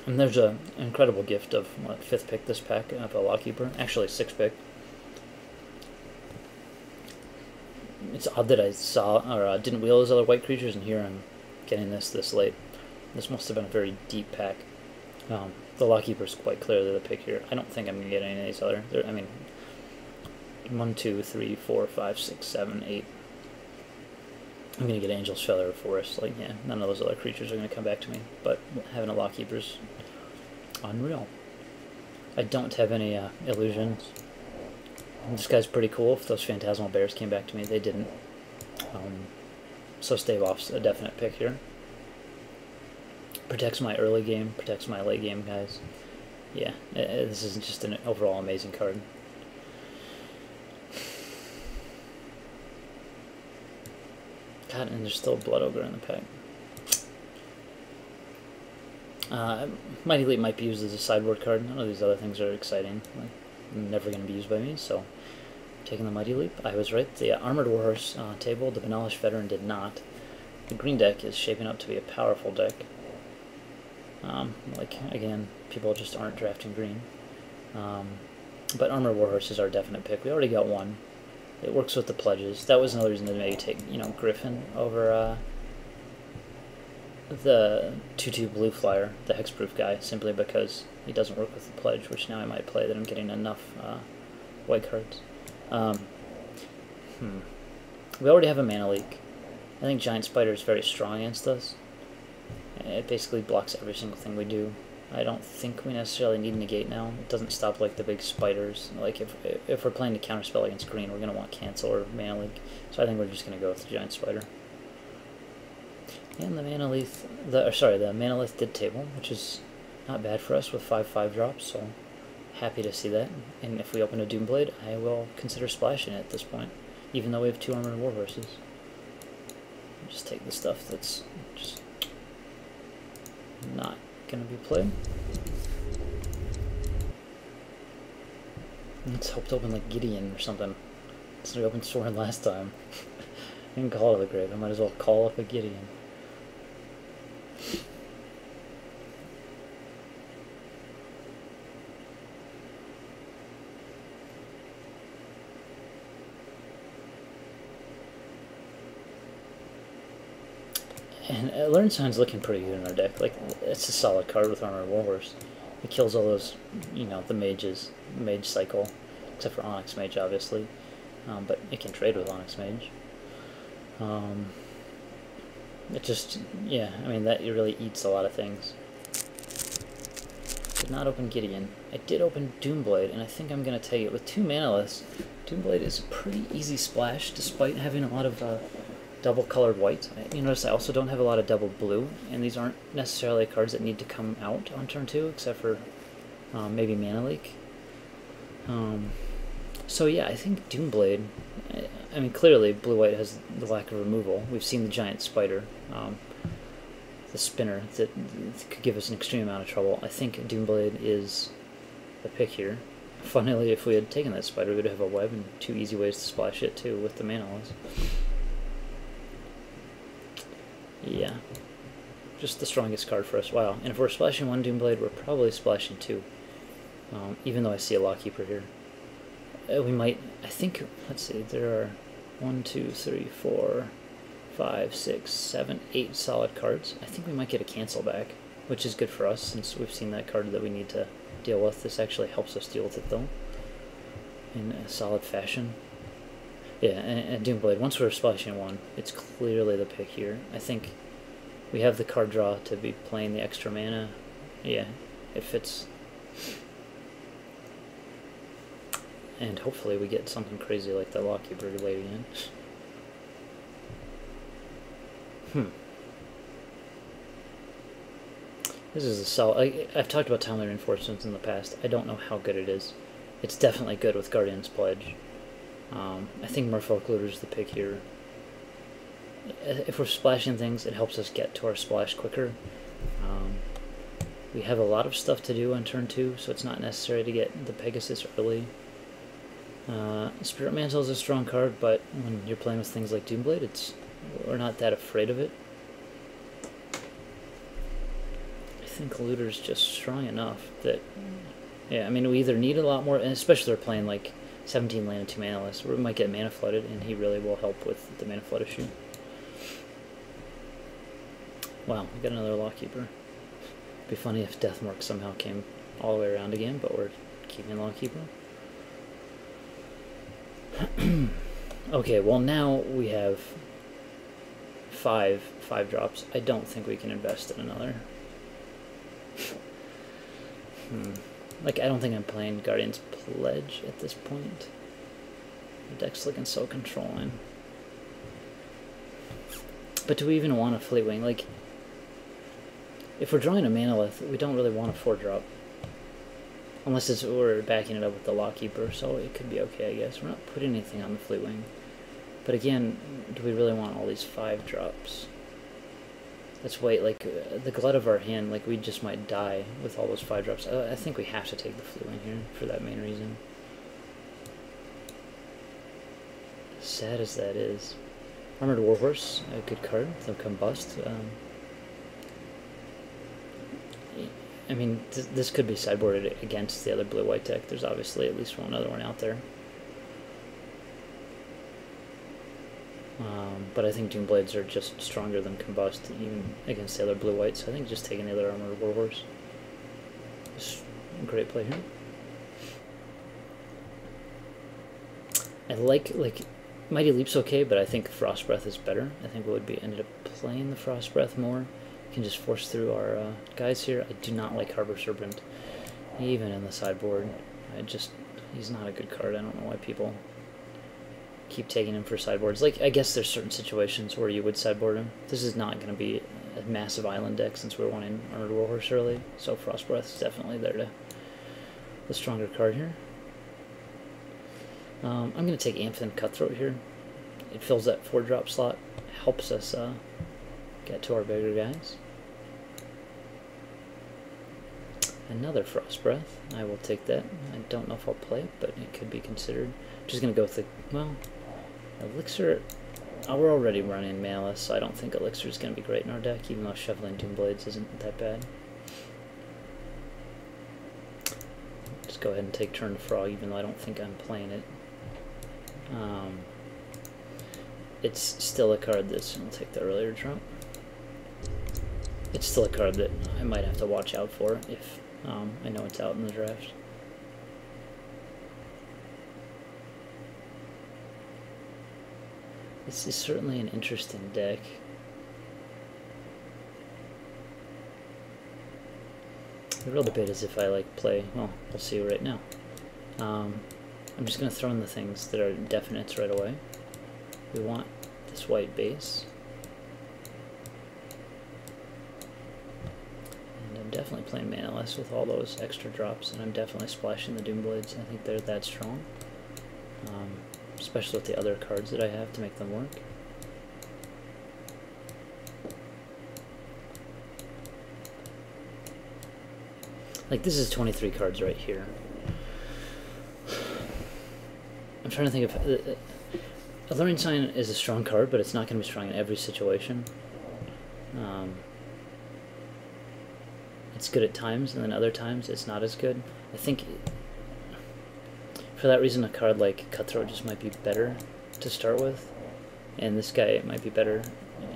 And there's an incredible gift of, what, 5th pick this pack of a Lockkeeper. Actually, 6th pick. It's odd that I saw, or didn't wheel those other white creatures, and here I'm getting this late. This must have been a very deep pack. The Lockkeeper's quite clearly the pick here. I don't think I'm going to get any of these other. I mean, 1, 2, 3, 4, 5, 6, 7, 8. I'm going to get Angel's Feather or Forest. Like, yeah, none of those other creatures are going to come back to me. But having a Lockkeeper's unreal. I don't have any illusions. This guy's pretty cool. If those Phantasmal Bears came back to me, they didn't. So Stave Off's a definite pick here. Protects my early game, protects my late game guys. Yeah, this is just an overall amazing card. God, and there's still Blood Ogre in the pack. Mighty Leap might be used as a sideboard card. None of these other things are exciting. Like, never going to be used by me, so taking the Mighty Leap. I was right. The Armored Warhorse table, the Vanillish Veteran did not. The green deck is shaping up to be a powerful deck. Like, again, people just aren't drafting green. But Armored Warhorse is our definite pick. We already got one. It works with the pledges. That was another reason to maybe take, Griffin over the 2/2 blue flyer, the hexproof guy, simply because he doesn't work with the pledge, which now I might play that I'm getting enough white cards. We already have a mana leak. I think Giant Spider is very strong against us. It basically blocks every single thing we do. I don't think we necessarily need negate now. It doesn't stop like the big spiders. Like if we're playing to counterspell against green, we're gonna want cancel or mana leak. So I think we're just gonna go with the Giant Spider. And the Manalith, the Manalith did table, which is not bad for us with 5/5 drops. So happy to see that. And if we open a Doomblade, I will consider splashing it at this point, even though we have 2 Armored Warhorses. Just take the stuff that's just not gonna be played. Let's hope to open like Gideon or something. Since we opened Sorin last time. I didn't call it the grave. I might as well call up a Gideon. And Learn Sign's looking pretty good in our deck. Like, it's a solid card with Armored Warhorse. It kills all those, the mages, mage cycle, except for Onyx Mage, obviously. But it can trade with Onyx Mage. It just, yeah, I mean, that really eats a lot of things. Did not open Gideon. I did open Doomblade, and I think I'm going to take it. With 2 manaless, Doomblade is a pretty easy splash, despite having a lot of double colored white. You notice I also don't have a lot of double blue, and these aren't necessarily cards that need to come out on turn 2, except for maybe Mana Leak. So yeah, I think Doomblade, I mean, clearly blue-white has the lack of removal. We've seen the Giant Spider, the spinner, that could give us an extreme amount of trouble. I think Doomblade is the pick here. Funnily, if we had taken that spider, we would have a web and 2 easy ways to splash it too with the manaless. Yeah, just the strongest card for us. Wow, and if we're splashing 1 Doomblade, we're probably splashing 2. Even though I see a Lockkeeper here. We might, I think, let's see, there are 1, 2, 3, 4, 5, 6, 7, 8 solid cards. I think we might get a cancel back, which is good for us since we've seen that card that we need to deal with. This actually helps us deal with it though, in a solid fashion. Yeah, and Doomblade, once we're splashing 1, it's clearly the pick here. I think we have the card draw to be playing the extra mana. Yeah, it fits. And hopefully we get something crazy like the Lockkeeper late again. This is a solid. I've talked about Timely Reinforcements in the past. I don't know how good it is. It's definitely good with Guardian's Pledge. I think Merfolk Looter is the pick here. If we're splashing things, it helps us get to our splash quicker. We have a lot of stuff to do on turn 2, so it's not necessary to get the Pegasus early. Spirit Mantle is a strong card, but when you're playing with things like Doomblade, we're not that afraid of it. I think Looter's just strong enough that, yeah, I mean, we either need a lot more, and especially if we're playing like 17 land and 2 manaless, we might get mana flooded, and he really will help with the mana flood issue. Wow, we got another Lawkeeper. It'd be funny if Deathmark somehow came all the way around again, but we're keeping Lawkeeper. Okay, well now we have five drops. I don't think we can invest in another. Like, I don't think I'm playing Guardian's Pledge at this point. The deck's looking so controlling. But do we even want a Fleetwing? Like, if we're drawing a Manalith, we don't really want a 4-drop. Unless we're backing it up with the Lawkeeper, so it could be okay, I guess. We're not putting anything on the Fleetwing. But again, do we really want all these 5 drops? Let's wait, like, the glut of our hand, like, we just might die with all those 5 drops. I think we have to take the Fleetwing here for that main reason. Sad as that is. Armored Warhorse, a good card, they'll combust. I mean, this could be sideboarded against the other blue-white deck. There's obviously at least one other one out there. But I think Doomblades are just stronger than Combust, even against the other blue-white, so I think just taking the other Armored Warhorse is a great play here. I like Mighty Leap's okay, but I think Frost Breath is better. I think we would be ended up playing the Frost Breath more. Can just force through our guys here. I do not like Harbor Serpent, even in the sideboard. He's not a good card. I don't know why people keep taking him for sideboards. Like, I guess there's certain situations where you would sideboard him. This is not going to be a massive island deck since we're wanting Armored Warhorse early, so Frost Breath is definitely there to the stronger card here. I'm going to take Amphithean Cutthroat here. It fills that 4-drop slot, helps us get to our bigger guys. Another Frost Breath. I will take that. I don't know if I'll play it, but it could be considered. I'm just going to go with the, well, Elixir. We're already running Manaless, so I don't think Elixir is going to be great in our deck, even though Shoveling Doomblades isn't that bad. Just go ahead and take Turn to Frog, even though I don't think I'm playing it. It's still a card that's, I'll take the earlier drop. It's still a card that I might have to watch out for if I know it's out in the draft. This is certainly an interesting deck. The real debate is if I play, well, we'll see right now. I'm just going to throw in the things that are definites right away. We want this white base. And I'm definitely playing Manaless with all those extra drops, and I'm definitely splashing the Doomblades. I think they're that strong. Especially with the other cards that I have to make them work. Like, this is 23 cards right here. I'm trying to think of... Alluring Sign is a strong card, but it's not going to be strong in every situation. It's good at times, and then other times it's not as good. I think... For that reason, a card like Cutthroat just might be better to start with, and this guy might be better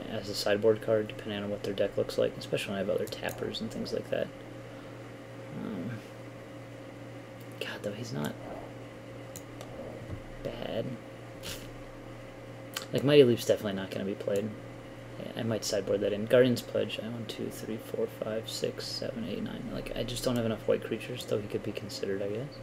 as a sideboard card, depending on what their deck looks like, especially when I have other tappers and things like that. God, though, he's not bad. Like, Mighty Leap's definitely not going to be played. Yeah, I might sideboard that in. Guardian's Pledge, 1, 2, 3, 4, 5, 6, 7, 8, 9. Like, I just don't have enough white creatures, though he could be considered, I guess.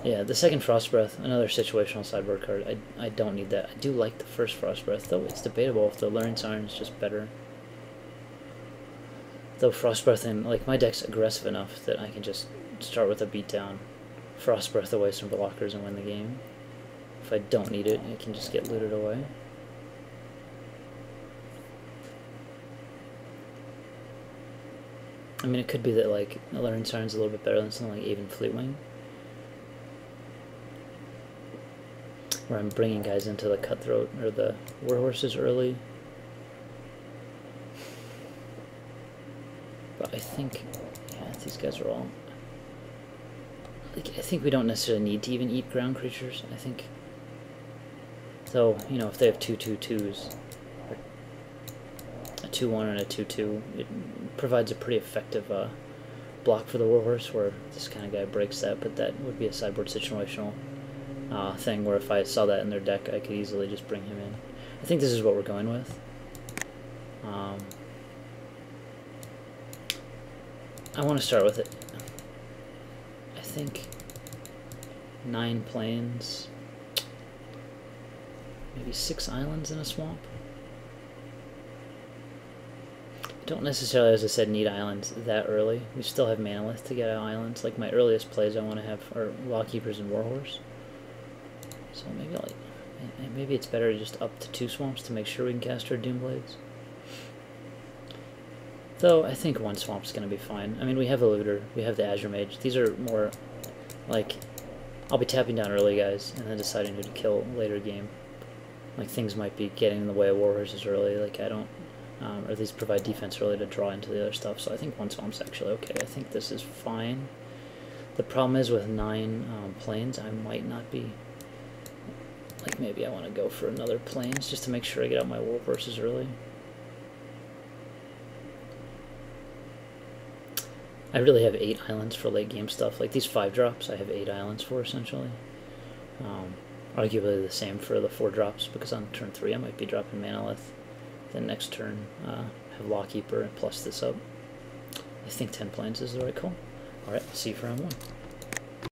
Yeah, the second Frost Breath, another situational sideboard card. I don't need that. I do like the first Frost Breath, though it's debatable if the Alluring Siren is just better. Though Frost Breath and like, my deck's aggressive enough that I can just start with a beatdown, Frost Breath away some blockers and win the game. If I don't need it, it can just get looted away. I mean, it could be that, like, Alluring Siren's a little bit better than something like even Fleetwing, where I'm bringing guys into the Cutthroat or the Warhorses early. I think, yeah, these guys are all... Like, I think we don't necessarily need to even eat ground creatures, I think. So, you know, if they have 2/2/2s, or a 2/1 and a 2/2, it provides a pretty effective block for the Warhorse, where this kind of guy breaks that, but that would be a sideboard situational thing, where if I saw that in their deck, I could easily just bring him in. I think this is what we're going with. I want to start with it. I think 9 plains, maybe 6 islands in a swamp. I don't necessarily, as I said, need islands that early. We still have Manolith to get out islands. Like, my earliest plays I want to have are Lawkeepers and Warhorse. So maybe it's better just up to 2 swamps to make sure we can cast our Doomblades. Though, I think 1 swamp's going to be fine. I mean, we have a Looter, we have the Azure Mage. These are more, like, I'll be tapping down early guys, and then deciding who to kill later game. Like, things might be getting in the way of Warhorses early, like, I don't, or at least provide defense early to draw into the other stuff, so I think 1 swamp's actually okay. I think this is fine. The problem is with 9 plains, I might not be, like, maybe I want to go for another plains, just to make sure I get out my Warhorses early. I really have 8 islands for late game stuff. Like these 5-drops, I have 8 islands for essentially. Arguably the same for the 4-drops, because on turn 3 I might be dropping Manolith. Then next turn, have Lawkeeper and plus this up. I think 10 plains is the right call. Alright, see you for round 1.